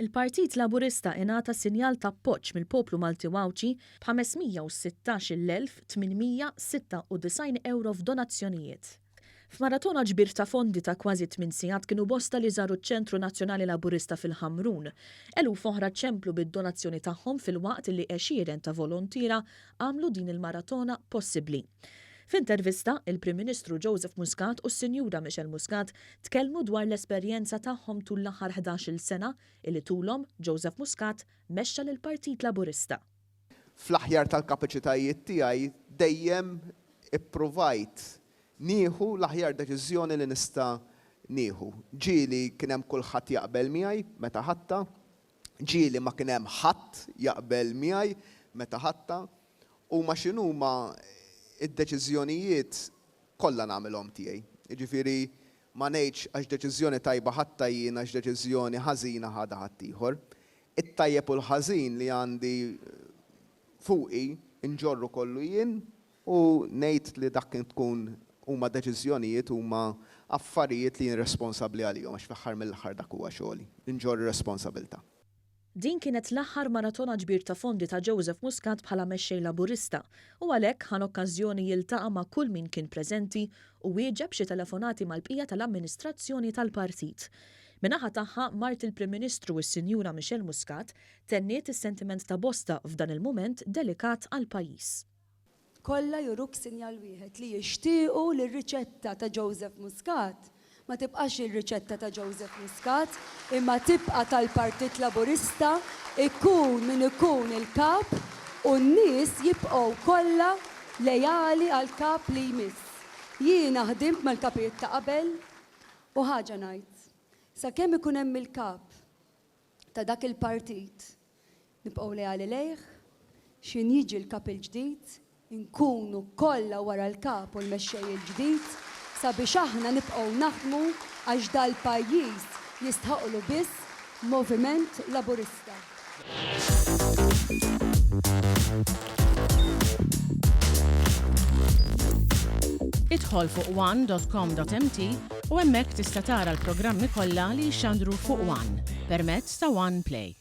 Il-Partit Laburista ingħata sinjal ta' appoġġ mill-poplu Malti Wawċi b'516,896 euro f'donazzjonijiet. F'maratona ġbir ta' fondi ta' kważi 8 sigħat kienu bosta li żaru ċ-Ċentru Nazzjonali Laburista fil-Ħamrun. Eluf oħra ċemplu bid-donazzjoni tagħhom fil-waqt li għexieren ta' volontira għamlu din il-maratona possibbli. F'intervista, il-Prim Ministru Joseph Muscat u s-Sinjura Michelle Muscat tkellmu dwar l-esperjenza tagħhom tul l-aħħar 11-il sena illi tulhom Joseph Muscat mexxa lill-Partit Laburista. Fl-aħjar tal-kapaċitajiet tiegħi dejjem ippruvajt nieħu l-aħjar deċiżjoni li nista' nieħu. Ġieli kien hemm kulħadd jaqbel miegħi meta ħatta, ġieli ma kien hemm ħadd jaqbel miegħi meta ħatta, u ma x'inhuma id-deċiżjonijiet kollha nagħmilhom tiegħi. Jiġifieri ma ngħidx għax deċiżjoni tajba ħatta jien għax deċiżjoni ħażina ħada ħadd ieħor. It-tajjeb u l-ħażin li għandi fuqi inġorru kollu jien u ngħid li dak kien tkun huma deċiżjonijiet huma affarijiet li jien responsabbli għalihom għax fl-aħħar mill-aħħar dak huwa xogħli. Inġorru responsabilità. Din kienet l-aħħar maratona ġbir ta' fondi ta' Joseph Muscat bħala Mexxej Laburista u għalhekk ħan okkażjoni jiltaqa' ma' kull min kien preżenti u wieġeb xi telefonati mal-bqija tal-amministrazzjoni tal-partit. Min-naħa tagħha mart il-Prim Ministru s-Sinjura Michelle Muscat tenniet is-sentiment ta' bosta f'dan il-mument delikat għall-pajjiż. Kollha juruk sinjal wieħed li jixtiequ li r-riċetta ta' Joseph Muscat ma tibqax il-riċetta ta' Joseph Muscat, imma tibqa' tal-Partit Laburista, ikun min ikun il-kap u n-nies jibqgħu kollha lejali għall-kap li jmiss. Jiena ħdimt mal-kapijiet ta' qabel u ħaġa ngħid. Sakemm ikun hemm il-kap ta' dak il-partit nibqgħu lejali lejh, x'in jiġi l-kap il-ġdid, inkunu kollha wara l-kap u l-mexxej il-ġdid, sabiex aħna nibqgħu naħdmu għax dal-pajjiż jistħoqlu biss moviment laburista. Idħol fuq one.com.mt u hemmhekk tista' tara l-programmi kollha li jxandru fuq One permezz ta' One Play.